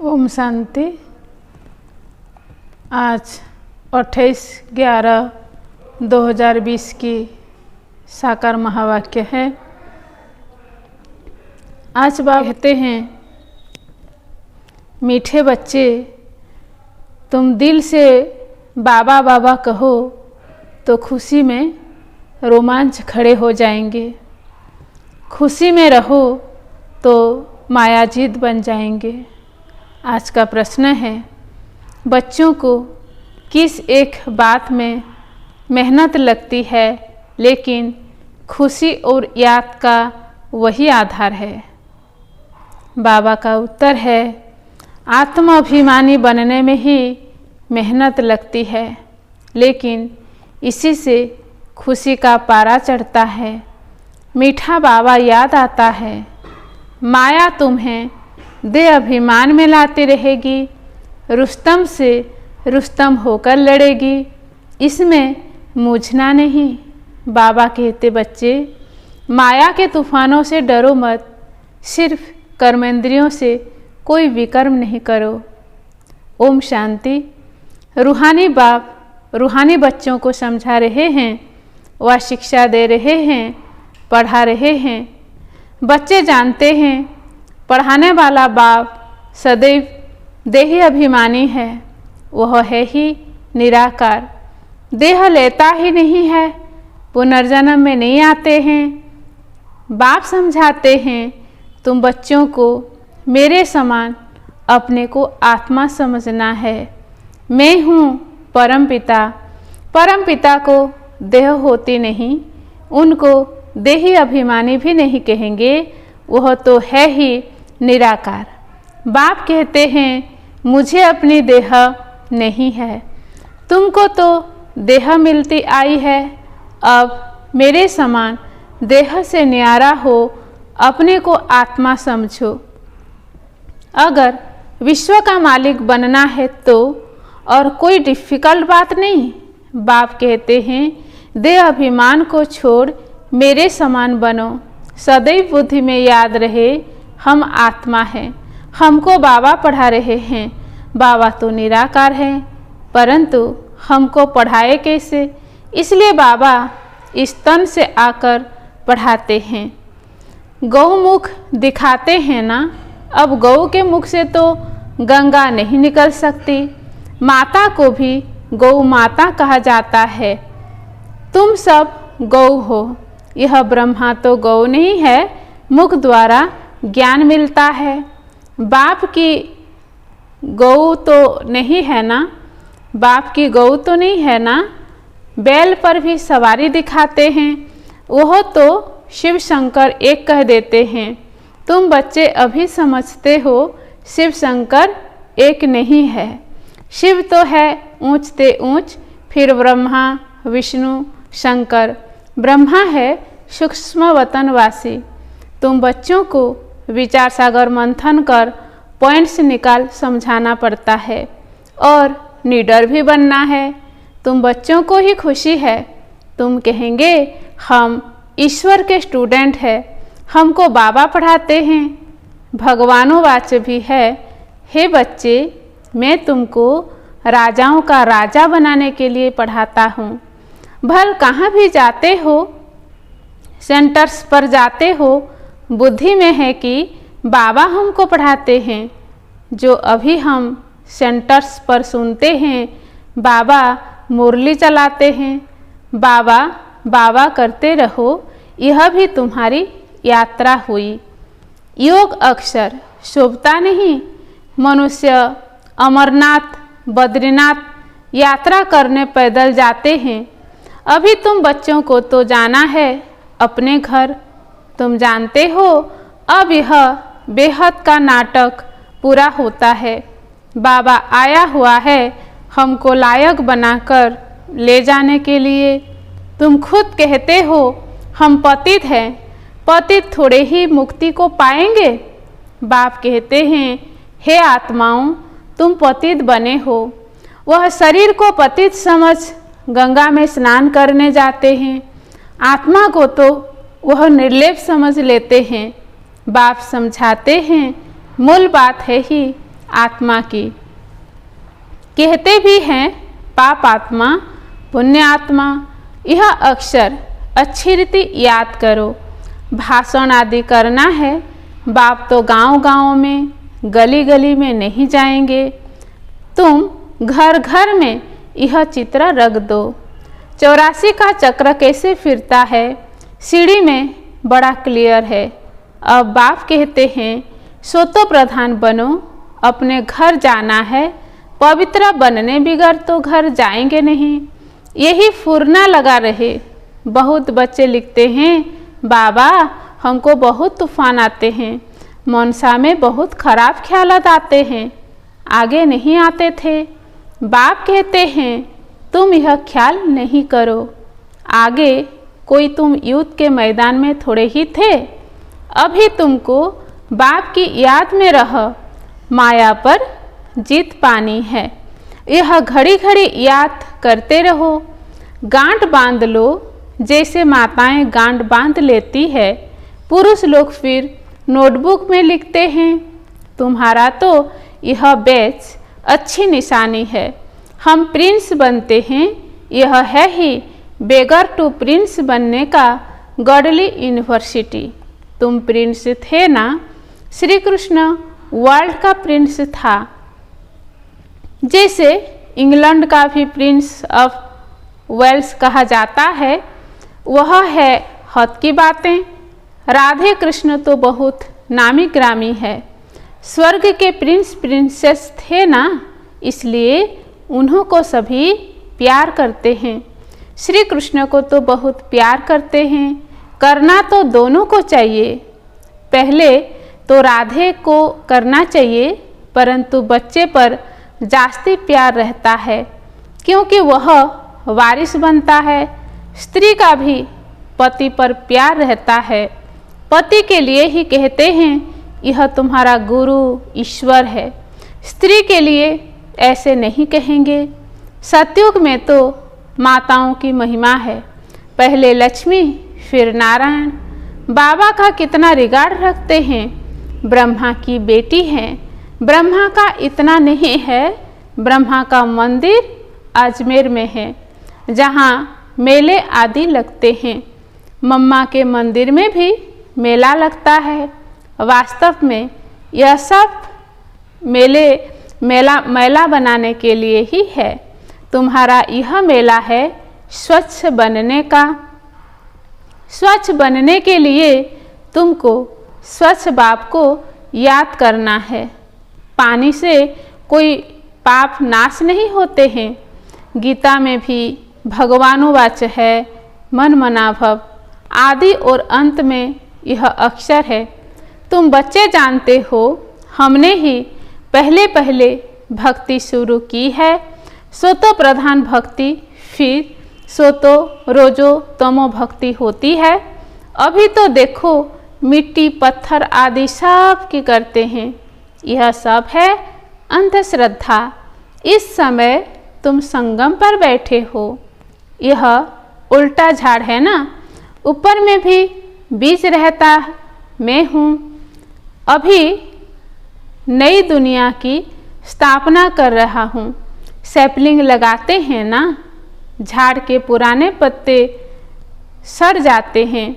ओम शांति। आज 28/11/2020 की साकार महावाक्य है। आज बाबा कहते हैं, मीठे बच्चे, तुम दिल से बाबा बाबा कहो तो खुशी में रोमांच खड़े हो जाएंगे। खुशी में रहो तो मायाजीत बन जाएंगे। आज का प्रश्न है, बच्चों को किस एक बात में मेहनत लगती है, लेकिन खुशी और याद का वही आधार है। बाबा का उत्तर है, आत्माभिमानी बनने में ही मेहनत लगती है, लेकिन इसी से खुशी का पारा चढ़ता है। मीठा बाबा याद आता है। माया तुम्हें देह अभिमान में लाती रहेगी, रुस्तम से रुस्तम होकर लड़ेगी, इसमें मूझना नहीं। बाबा कहते, बच्चे, माया के तूफानों से डरो मत, सिर्फ कर्मेंद्रियों से कोई विकर्म नहीं करो। ओम शांति। रूहानी बाप रूहानी बच्चों को समझा रहे हैं, वह शिक्षा दे रहे हैं, पढ़ा रहे हैं। बच्चे जानते हैं, पढ़ाने वाला बाप सदैव देही अभिमानी है, वह है ही निराकार, देह लेता ही नहीं है, पुनर्जन्म में नहीं आते हैं। बाप समझाते हैं, तुम बच्चों को मेरे समान अपने को आत्मा समझना है। मैं हूँ परमपिता। परमपिता को देह होती नहीं, उनको देही अभिमानी भी नहीं कहेंगे, वह तो है ही निराकार। बाप कहते हैं, मुझे अपनी देह नहीं है, तुमको तो देह मिलती आई है। अब मेरे समान देह से न्यारा हो, अपने को आत्मा समझो। अगर विश्व का मालिक बनना है तो और कोई डिफ़िकल्ट बात नहीं। बाप कहते हैं, देह अभिमान को छोड़ मेरे समान बनो। सदैव बुद्धि में याद रहे, हम आत्मा हैं। हमको बाबा पढ़ा रहे हैं। बाबा तो निराकार हैं, परंतु हमको पढ़ाए कैसे? इसलिए बाबा इस तन से आकर पढ़ाते हैं। गौमुख दिखाते हैं ना। अब गौ के मुख से तो गंगा नहीं निकल सकती। माता को भी गौ माता कहा जाता है। तुम सब गौ हो। यह ब्रह्मा तो गौ नहीं है, मुख द्वारा ज्ञान मिलता है। बाप की गौ तो नहीं है ना। बाप की गौ तो नहीं है ना। बैल पर भी सवारी दिखाते हैं, वह तो शिव शंकर एक कह देते हैं। तुम बच्चे अभी समझते हो, शिव शंकर एक नहीं है। शिव तो है ऊंचते ऊंच, फिर ब्रह्मा विष्णु शंकर। ब्रह्मा है सूक्ष्म वतनवासी। तुम बच्चों को विचार सागर मंथन कर पॉइंट्स निकाल समझाना पड़ता है और लीडर भी बनना है। तुम बच्चों को ही खुशी है। तुम कहेंगे, हम ईश्वर के स्टूडेंट हैं, हमको बाबा पढ़ाते हैं। भगवानोवाच भी है, हे बच्चे, मैं तुमको राजाओं का राजा बनाने के लिए पढ़ाता हूँ। भल कहाँ भी जाते हो, सेंटर्स पर जाते हो, बुद्धि में है कि बाबा हमको पढ़ाते हैं। जो अभी हम सेंटर्स पर सुनते हैं, बाबा मुरली चलाते हैं, बाबा बाबा करते रहो, यह भी तुम्हारी यात्रा हुई। योग अक्षर शोभता नहीं। मनुष्य अमरनाथ बद्रीनाथ यात्रा करने पैदल जाते हैं। अभी तुम बच्चों को तो जाना है अपने घर। तुम जानते हो, अब यह बेहद का नाटक पूरा होता है। बाबा आया हुआ है हमको लायक बनाकर ले जाने के लिए। तुम खुद कहते हो, हम पतित हैं, पतित थोड़े ही मुक्ति को पाएंगे। बाप कहते हैं, हे आत्माओं, तुम पतित बने हो। वह शरीर को पतित समझ गंगा में स्नान करने जाते हैं। आत्मा को तो वह निर्लेप समझ लेते हैं। बाप समझाते हैं, मूल बात है ही आत्मा की। कहते भी हैं पाप आत्मा पुण्य आत्मा। यह अक्षर अच्छी रीति याद करो। भाषण आदि करना है, बाप तो गांव-गांव में गली गली में नहीं जाएंगे। तुम घर घर में यह चित्र रख दो। 84 का चक्र कैसे फिरता है, सीढ़ी में बड़ा क्लियर है। अब बाप कहते हैं सो तो प्रधान बनो, अपने घर जाना है। पवित्र बनने बिगड़ तो घर जाएंगे नहीं। यही फुरना लगा रहे। बहुत बच्चे लिखते हैं बाबा हमको बहुत तूफान आते हैं, मनसा में बहुत खराब ख्यालात आते हैं, आगे नहीं आते थे। बाप कहते हैं तुम यह ख्याल नहीं करो। आगे कोई तुम युद्ध के मैदान में थोड़े ही थे। अभी तुमको बाप की याद में रह, माया पर जीत पानी है। यह घड़ी घड़ी याद करते रहो। गांठ बांध लो जैसे माताएं गांठ बांध लेती है। पुरुष लोग फिर नोटबुक में लिखते हैं। तुम्हारा तो यह बैच अच्छी निशानी है। हम प्रिंस बनते हैं, यह है ही बेगर टू प्रिंस बनने का गॉडली यूनिवर्सिटी। तुम प्रिंस थे ना, श्री कृष्ण वर्ल्ड का प्रिंस था। जैसे इंग्लैंड का भी प्रिंस ऑफ वेल्स कहा जाता है, वह है हद की बातें। राधे कृष्ण तो बहुत नामी ग्रामी है। स्वर्ग के प्रिंस प्रिंसेस थे ना, इसलिए उन्हों को सभी प्यार करते हैं। श्री कृष्ण को तो बहुत प्यार करते हैं। करना तो दोनों को चाहिए। पहले तो राधे को करना चाहिए, परंतु बच्चे पर जास्ती प्यार रहता है क्योंकि वह वारिस बनता है। स्त्री का भी पति पर प्यार रहता है। पति के लिए ही कहते हैं यह तुम्हारा गुरु ईश्वर है। स्त्री के लिए ऐसे नहीं कहेंगे। सतयुग में तो माताओं की महिमा है। पहले लक्ष्मी फिर नारायण। बाबा का कितना रिगार्ड रखते हैं। ब्रह्मा की बेटी हैं। ब्रह्मा का इतना नहीं है। ब्रह्मा का मंदिर अजमेर में है, जहाँ मेले आदि लगते हैं। मम्मा के मंदिर में भी मेला लगता है। वास्तव में यह सब मेला बनाने के लिए ही है। तुम्हारा यह मेला है स्वच्छ बनने का। स्वच्छ बनने के लिए तुमको स्वच्छ बाप को याद करना है। पानी से कोई पाप नाश नहीं होते हैं। गीता में भी भगवानुवाच है मन मना भव। आदि और अंत में यह अक्षर है। तुम बच्चे जानते हो, हमने ही पहले पहले भक्ति शुरू की है। सो तो प्रधान भक्ति, फिर सो तो रोजो तमो भक्ति होती है। अभी तो देखो मिट्टी पत्थर आदि सब की करते हैं। यह सब है अंधश्रद्धा। इस समय तुम संगम पर बैठे हो। यह उल्टा झाड़ है ना, ऊपर में भी बीज रहता मैं हूँ। अभी नई दुनिया की स्थापना कर रहा हूँ। सैपलिंग लगाते हैं ना, झाड़ के पुराने पत्ते सड़ जाते हैं,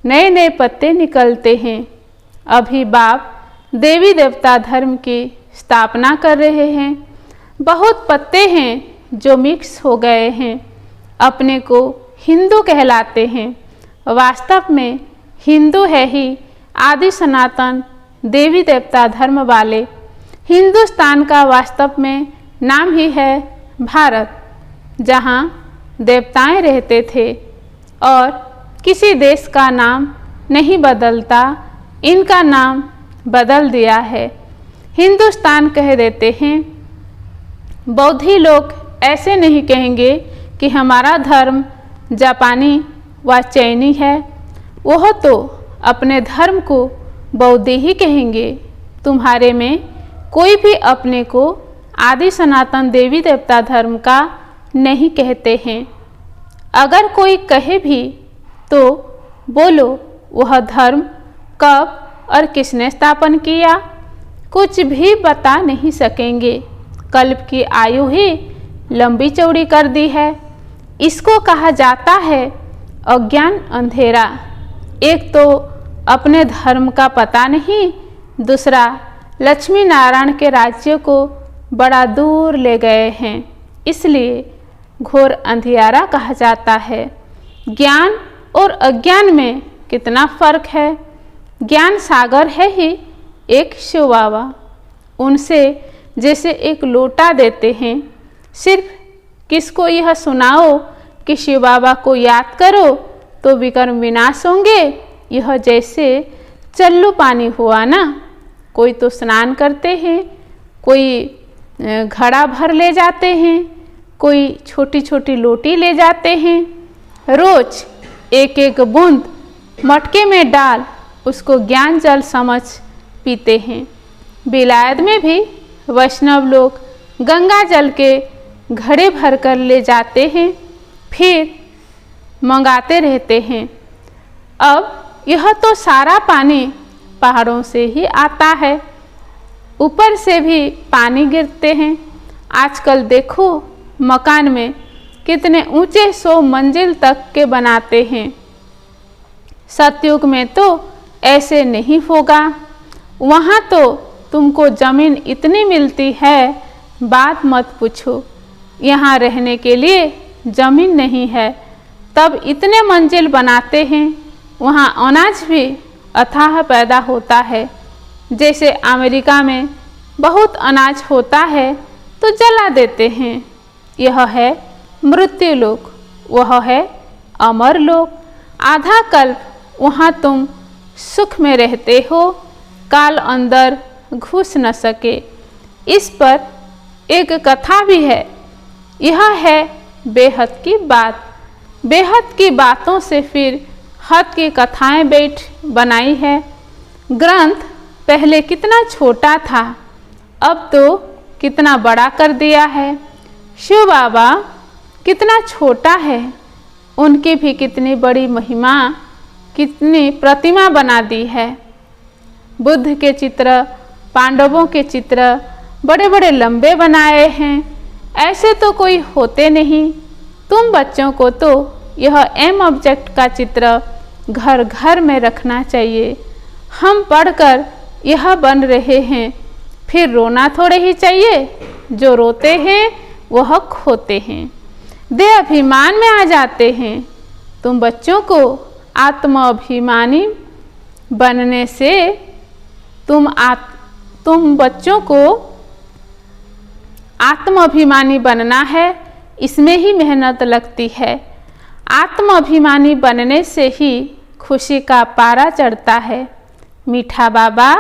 नए नए पत्ते निकलते हैं। अभी बाप देवी देवता धर्म की स्थापना कर रहे हैं। बहुत पत्ते हैं जो मिक्स हो गए हैं, अपने को हिंदू कहलाते हैं। वास्तव में हिंदू है ही आदि सनातन देवी देवता धर्म वाले। हिंदुस्तान का वास्तव में नाम ही है भारत, जहाँ देवताएं रहते थे और किसी देश का नाम नहीं बदलता, इनका नाम बदल दिया है। हिंदुस्तान कह देते हैं। बौद्धि लोग ऐसे नहीं कहेंगे कि हमारा धर्म जापानी व चीनी है। वह तो अपने धर्म को बौद्धि ही कहेंगे। तुम्हारे में कोई भी अपने को आदि सनातन देवी देवता धर्म का नहीं कहते हैं। अगर कोई कहे भी तो बोलो वह धर्म कब और किसने स्थापन किया। कुछ भी बता नहीं सकेंगे। कल्प की आयु ही लंबी चौड़ी कर दी है। इसको कहा जाता है अज्ञान अंधेरा। एक तो अपने धर्म का पता नहीं, दूसरा लक्ष्मी नारायण के राज्य को बड़ा दूर ले गए हैं, इसलिए घोर अंधियारा कहा जाता है। ज्ञान और अज्ञान में कितना फर्क है। ज्ञान सागर है ही एक शिव बाबा, उनसे जैसे एक लोटा देते हैं। सिर्फ किसको यह सुनाओ कि शिव बाबा को याद करो तो विकर्म विनाश होंगे, यह जैसे चल्लू पानी हुआ ना। कोई तो स्नान करते हैं, कोई घड़ा भर ले जाते हैं, कोई छोटी छोटी लोटी ले जाते हैं। रोज एक एक बूंद मटके में डाल उसको ज्ञान जल समझ पीते हैं। विलायत में भी वैष्णव लोग गंगा जल के घड़े भर कर ले जाते हैं, फिर मंगाते रहते हैं। अब यह तो सारा पानी पहाड़ों से ही आता है, ऊपर से भी पानी गिरते हैं। आजकल देखो मकान में कितने ऊंचे 100 मंजिल तक के बनाते हैं। सतयुग में तो ऐसे नहीं होगा। वहाँ तो तुमको जमीन इतनी मिलती है, बात मत पूछो। यहाँ रहने के लिए जमीन नहीं है, तब इतने मंजिल बनाते हैं। वहाँ अनाज भी अथाह पैदा होता है। जैसे अमेरिका में बहुत अनाज होता है तो जला देते हैं। यह है मृत्यु लोक, वह है अमर लोक। आधा कल्प वहाँ तुम सुख में रहते हो, काल अंदर घुस न सके। इस पर एक कथा भी है। यह है बेहद की बात। बेहद की बातों से फिर हद की कथाएं बैठ बनाई है। ग्रंथ पहले कितना छोटा था, अब तो कितना बड़ा कर दिया है। शिव बाबा कितना छोटा है, उनकी भी कितनी बड़ी महिमा, कितनी प्रतिमा बना दी है। बुद्ध के चित्र, पांडवों के चित्र बड़े बड़े लंबे बनाए हैं, ऐसे तो कोई होते नहीं। तुम बच्चों को तो यह एम ऑब्जेक्ट का चित्र घर घर में रखना चाहिए। हम पढ़कर यह बन रहे हैं, फिर रोना थोड़े ही चाहिए। जो रोते हैं वह खोते हैं, वे अभिमान में आ जाते हैं। तुम बच्चों को आत्माभिमानी बनने से तुम बच्चों को आत्माभिमानी बनना है, इसमें ही मेहनत लगती है। आत्माभिमानी बनने से ही खुशी का पारा चढ़ता है। मीठा बाबा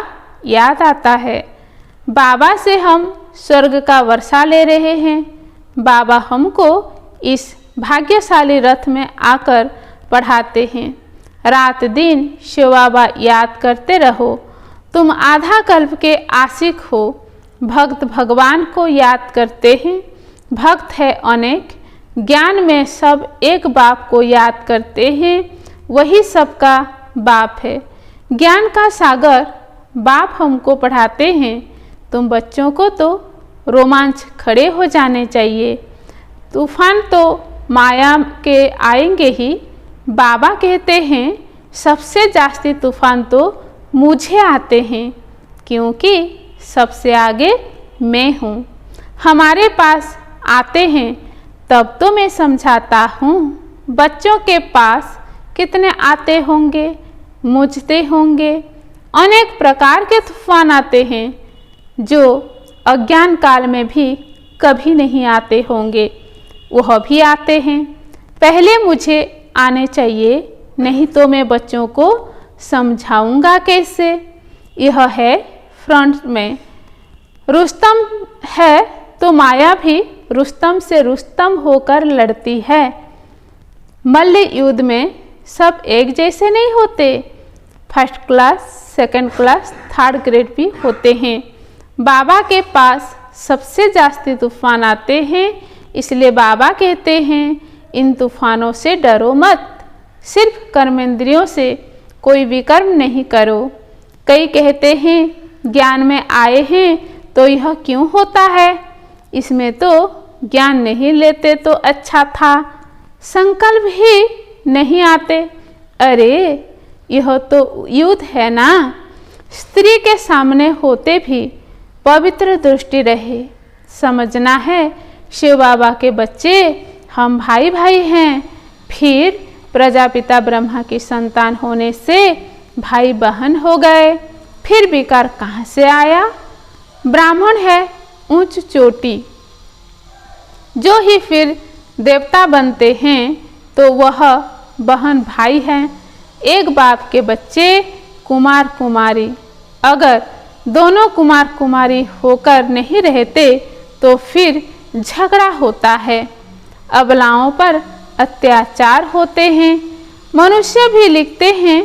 याद आता है। बाबा से हम स्वर्ग का वर्षा ले रहे हैं। बाबा हमको इस भाग्यशाली रथ में आकर पढ़ाते हैं। रात दिन शिव बाबा याद करते रहो। तुम आधा कल्प के आशिक हो। भक्त भगवान को याद करते हैं। भक्त है अनेक, ज्ञान में सब एक बाप को याद करते हैं, वही सबका बाप है। ज्ञान का सागर बाप हमको पढ़ाते हैं। तुम बच्चों को तो रोमांच खड़े हो जाने चाहिए। तूफान तो माया के आएंगे ही। बाबा कहते हैं सबसे जास्ती तूफान तो मुझे आते हैं, क्योंकि सबसे आगे मैं हूँ। हमारे पास आते हैं तब तो मैं समझाता हूँ। बच्चों के पास कितने आते होंगे, मुझते होंगे। अनेक प्रकार के तूफान आते हैं जो अज्ञान काल में भी कभी नहीं आते होंगे, वह भी आते हैं। पहले मुझे आने चाहिए, नहीं तो मैं बच्चों को समझाऊंगा कैसे। यह है फ्रंट में। रुस्तम है तो माया भी रुस्तम से रुस्तम होकर लड़ती है। मल्ल युद्ध में सब एक जैसे नहीं होते। First class, second class, third grade भी होते हैं। बाबा के पास सबसे जास्ती तूफान आते हैं, इसलिए बाबा कहते हैं इन तूफानों से डरो मत। सिर्फ कर्मेंद्रियों से कोई विकर्म नहीं करो। कई कहते हैं ज्ञान में आए हैं तो यह क्यों होता है, इसमें तो ज्ञान नहीं लेते तो अच्छा था, संकल्प ही नहीं आते। अरे यह तो युद्ध है ना, स्त्री के सामने होते भी पवित्र दृष्टि रहे। समझना है शिव बाबा के बच्चे हम भाई भाई हैं, फिर प्रजापिता ब्रह्मा की संतान होने से भाई बहन हो गए, फिर विकार कहाँ से आया। ब्राह्मण है ऊंच चोटी, जो ही फिर देवता बनते हैं तो वह बहन भाई हैं, एक बाप के बच्चे कुमार कुमारी। अगर दोनों कुमार कुमारी होकर नहीं रहते तो फिर झगड़ा होता है, अबलाओं पर अत्याचार होते हैं। मनुष्य भी लिखते हैं,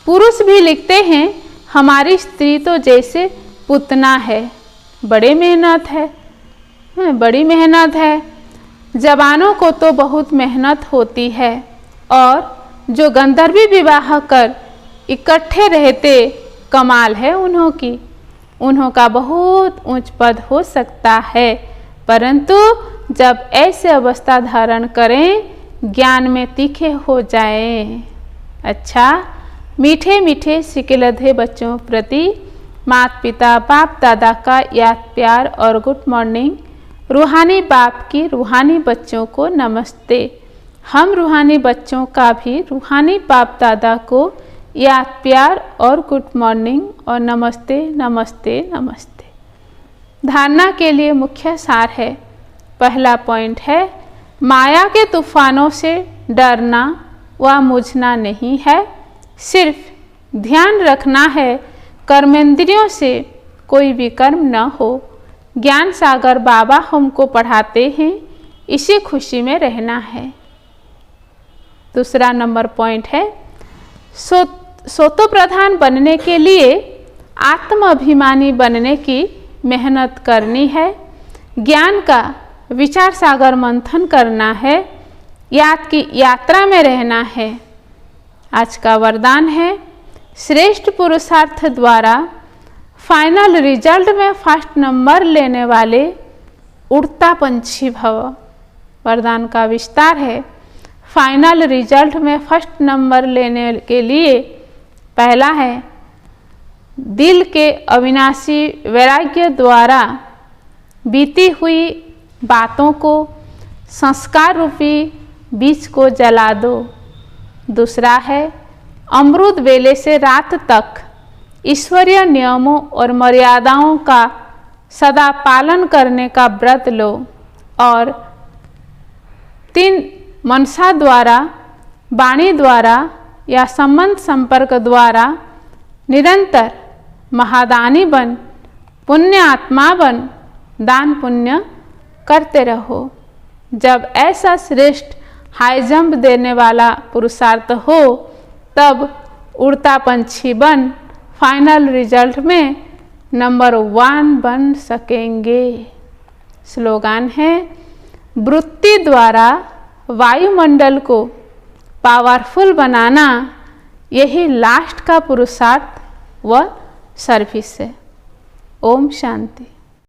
पुरुष भी लिखते हैं, हमारी स्त्री तो जैसे पुतना है, बड़ी मेहनत है, बड़ी मेहनत है। जवानों को तो बहुत मेहनत होती है, और जो गंधर्वी विवाह कर इकट्ठे रहते कमाल है उन्हों का बहुत ऊंच पद हो सकता है, परंतु जब ऐसे अवस्था धारण करें ज्ञान में तीखे हो जाएं। अच्छा, मीठे मीठे सिकिलधे बच्चों प्रति माता पिता बाप दादा का याद प्यार और गुड मॉर्निंग। रूहानी बाप की रूहानी बच्चों को नमस्ते। हम रूहानी बच्चों का भी रूहानी बाप दादा को याद प्यार और गुड मॉर्निंग और नमस्ते नमस्ते नमस्ते। धारणा के लिए मुख्य सार है। पहला पॉइंट है, माया के तूफानों से डरना व मुझना नहीं है, सिर्फ ध्यान रखना है कर्मेंद्रियों से कोई भी कर्म न हो। ज्ञान सागर बाबा हमको पढ़ाते हैं, इसी खुशी में रहना है। दूसरा नंबर पॉइंट है, सोतो प्रधान बनने के लिए आत्म अभिमानी बनने की मेहनत करनी है, ज्ञान का विचार सागर मंथन करना है, याद की यात्रा में रहना है। आज का वरदान है, श्रेष्ठ पुरुषार्थ द्वारा फाइनल रिजल्ट में फर्स्ट नंबर लेने वाले उड़ता पंछी भव। वरदान का विस्तार है, फाइनल रिजल्ट में फर्स्ट नंबर लेने के लिए पहला है, दिल के अविनाशी वैराग्य द्वारा बीती हुई बातों को, संस्कार रूपी बीज को जला दो। दूसरा है, अमृत वेले से रात तक ईश्वरीय नियमों और मर्यादाओं का सदा पालन करने का व्रत लो। और 3, मनसा द्वारा, वाणी द्वारा या संबंध संपर्क द्वारा निरंतर महादानी बन, पुण्य आत्मा बन, दान पुण्य करते रहो। जब ऐसा श्रेष्ठ हाई जंप देने वाला पुरुषार्थ हो, तब उड़ता पंछी बन फाइनल रिजल्ट में नंबर 1 बन सकेंगे। स्लोगान है, वृत्ति द्वारा वायुमंडल को पावरफुल बनाना, यही लास्ट का पुरुषार्थ व सर्विस है। ओम शांति।